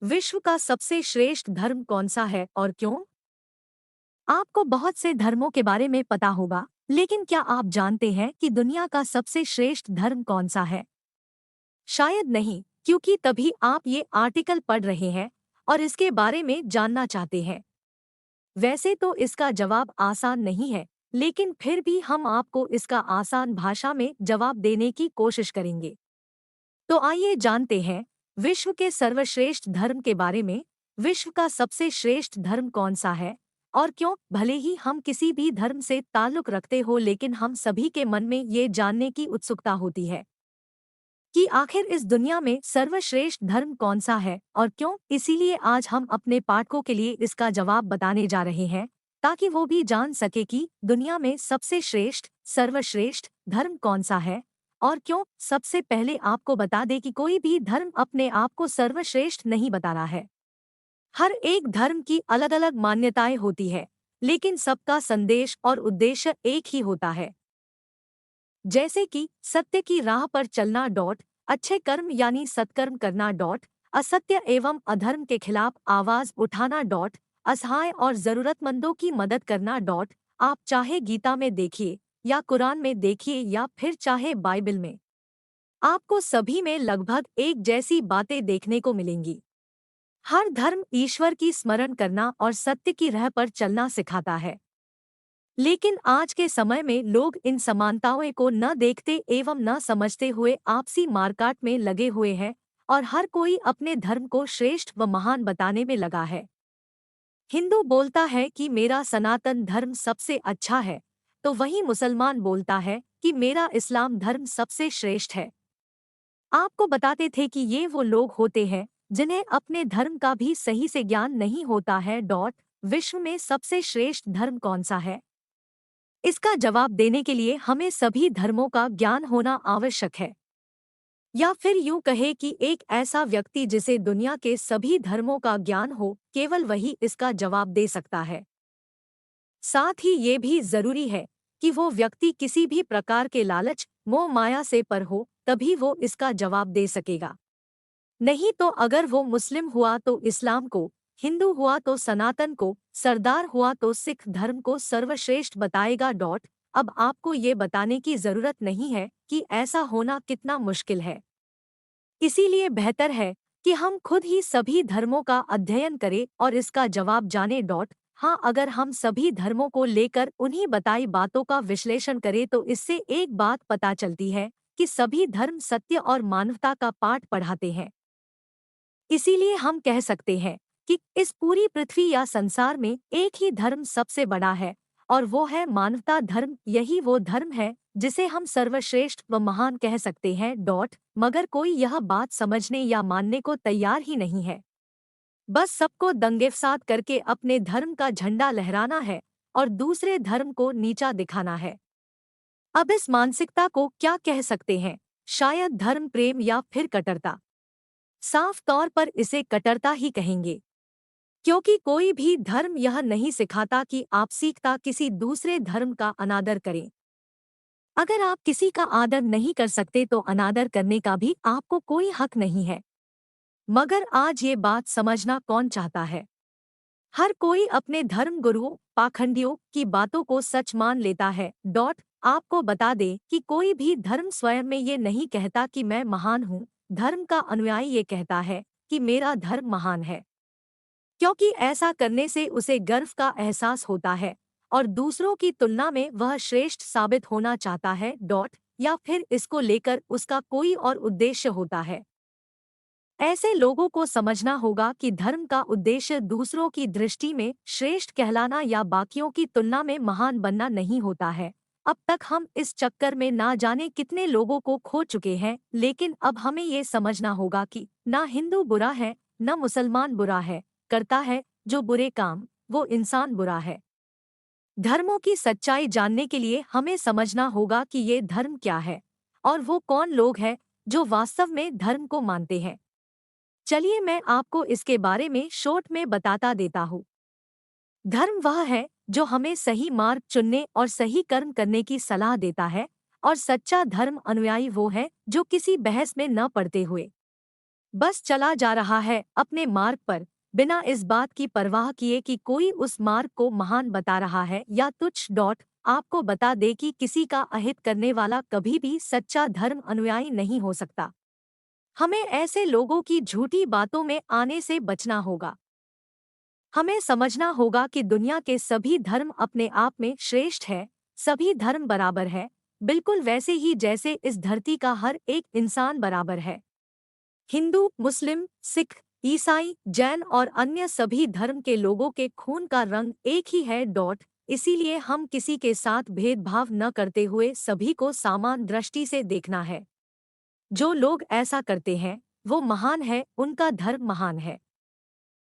विश्व का सबसे श्रेष्ठ धर्म कौन सा है और क्यों? आपको बहुत से धर्मों के बारे में पता होगा, लेकिन क्या आप जानते हैं कि दुनिया का सबसे श्रेष्ठ धर्म कौन सा है? शायद नहीं, क्योंकि तभी आप ये आर्टिकल पढ़ रहे हैं और इसके बारे में जानना चाहते हैं। वैसे तो इसका जवाब आसान नहीं है, लेकिन फिर भी हम आपको इसका आसान भाषा में जवाब देने की कोशिश करेंगे। तो आइए जानते हैं विश्व के सर्वश्रेष्ठ धर्म के बारे में। विश्व का सबसे श्रेष्ठ धर्म कौन सा है और क्यों? भले ही हम किसी भी धर्म से ताल्लुक रखते हो, लेकिन हम सभी के मन में ये जानने की उत्सुकता होती है कि आखिर इस दुनिया में सर्वश्रेष्ठ धर्म कौन सा है और क्यों। इसीलिए आज हम अपने पाठकों के लिए इसका जवाब बताने जा रहे हैं, ताकि वो भी जान सके कि दुनिया में सबसे श्रेष्ठ सर्वश्रेष्ठ धर्म कौन सा है और क्यों। सबसे पहले आपको बता दें कि कोई भी धर्म अपने आप को सर्वश्रेष्ठ नहीं बता रहा है। हर एक धर्म की अलग अलग मान्यताएं होती है, लेकिन सबका संदेश और उद्देश्य एक ही होता है। जैसे कि सत्य की राह पर चलना डॉट, अच्छे कर्म यानी सत्कर्म करना डॉट, असत्य एवं अधर्म के खिलाफ आवाज उठाना डॉट, असहाय और जरूरतमंदों की मदद करना डॉट। आप चाहे गीता में देखिए या कुरान में देखिए या फिर चाहे बाइबल में, आपको सभी में लगभग एक जैसी बातें देखने को मिलेंगी। हर धर्म ईश्वर की स्मरण करना और सत्य की राह पर चलना सिखाता है। लेकिन आज के समय में लोग इन समानताओं को न देखते एवं न समझते हुए आपसी मारकाट में लगे हुए हैं और हर कोई अपने धर्म को श्रेष्ठ व महान बताने में लगा है। हिंदू बोलता है कि मेरा सनातन धर्म सबसे अच्छा है, तो वहीं मुसलमान बोलता है कि मेरा इस्लाम धर्म सबसे श्रेष्ठ है। आपको बताते थे कि ये वो लोग होते हैं जिन्हें अपने धर्म का भी सही से ज्ञान नहीं होता है डॉट। विश्व में सबसे श्रेष्ठ धर्म कौन सा है? इसका जवाब देने के लिए हमें सभी धर्मों का ज्ञान होना आवश्यक है, या फिर यूं कहे कि एक ऐसा व्यक्ति जिसे दुनिया के सभी धर्मों का ज्ञान हो, केवल वही इसका जवाब दे सकता है। साथ ही ये भी जरूरी है कि वो व्यक्ति किसी भी प्रकार के लालच मोह माया से पर हो, तभी वो इसका जवाब दे सकेगा। नहीं तो अगर वो मुस्लिम हुआ तो इस्लाम को, हिंदू हुआ तो सनातन को, सरदार हुआ तो सिख धर्म को सर्वश्रेष्ठ बताएगा डॉट। अब आपको ये बताने की जरूरत नहीं है कि ऐसा होना कितना मुश्किल है। इसीलिए बेहतर है कि हम खुद ही सभी धर्मों का अध्ययन करें और इसका जवाब जाने डॉट। हाँ, अगर हम सभी धर्मों को लेकर उन्हीं बताई बातों का विश्लेषण करें तो इससे एक बात पता चलती है कि सभी धर्म सत्य और मानवता का पाठ पढ़ाते हैं। इसीलिए हम कह सकते हैं कि इस पूरी पृथ्वी या संसार में एक ही धर्म सबसे बड़ा है और वो है मानवता धर्म। यही वो धर्म है जिसे हम सर्वश्रेष्ठ व महान कह सकते हैं डॉट। मगर कोई यह बात समझने या मानने को तैयार ही नहीं है। बस सबको दंगे-फसाद करके अपने धर्म का झंडा लहराना है और दूसरे धर्म को नीचा दिखाना है। अब इस मानसिकता को क्या कह सकते हैं? शायद धर्म प्रेम या फिर कट्टरता। साफ तौर पर इसे कट्टरता ही कहेंगे, क्योंकि कोई भी धर्म यह नहीं सिखाता कि आप सीखता किसी दूसरे धर्म का अनादर करें। अगर आप किसी का आदर नहीं कर सकते तो अनादर करने का भी आपको कोई हक नहीं है। मगर आज ये बात समझना कौन चाहता है? हर कोई अपने धर्म गुरुओं पाखंडियों की बातों को सच मान लेता है डॉट। आपको बता दें कि कोई भी धर्म स्वयं में ये नहीं कहता कि मैं महान हूँ। धर्म का अनुयायी ये कहता है कि मेरा धर्म महान है, क्योंकि ऐसा करने से उसे गर्व का एहसास होता है और दूसरों की तुलना में वह श्रेष्ठ साबित होना चाहता है डॉट। या फिर इसको लेकर उसका कोई और उद्देश्य होता है। ऐसे लोगों को समझना होगा कि धर्म का उद्देश्य दूसरों की दृष्टि में श्रेष्ठ कहलाना या बाकियों की तुलना में महान बनना नहीं होता है। अब तक हम इस चक्कर में ना जाने कितने लोगों को खो चुके हैं, लेकिन अब हमें ये समझना होगा कि ना हिंदू बुरा है न मुसलमान बुरा है, करता है जो बुरे काम वो इंसान बुरा है। धर्मों की सच्चाई जानने के लिए हमें समझना होगा कि ये धर्म क्या है और वो कौन लोग हैं जो वास्तव में धर्म को मानते हैं। चलिए मैं आपको इसके बारे में शॉर्ट में बताता देता हूँ। धर्म वह है जो हमें सही मार्ग चुनने और सही कर्म करने की सलाह देता है, और सच्चा धर्म अनुयायी वो है जो किसी बहस में न पड़ते हुए बस चला जा रहा है अपने मार्ग पर, बिना इस बात की परवाह किए कि कोई उस मार्ग को महान बता रहा है या तुच्छ। आपको बता दे कि किसी का अहित करने वाला कभी भी सच्चा धर्म अनुयायी नहीं हो सकता। हमें ऐसे लोगों की झूठी बातों में आने से बचना होगा। हमें समझना होगा कि दुनिया के सभी धर्म अपने आप में श्रेष्ठ है, सभी धर्म बराबर है, बिल्कुल वैसे ही जैसे इस धरती का हर एक इंसान बराबर है। हिंदू, मुस्लिम, सिख, ईसाई, जैन और अन्य सभी धर्म के लोगों के खून का रंग एक ही है। इसीलिए हम किसी के साथ भेदभाव न करते हुए सभी को समान दृष्टि से देखना है। जो लोग ऐसा करते हैं वो महान है, उनका धर्म महान है।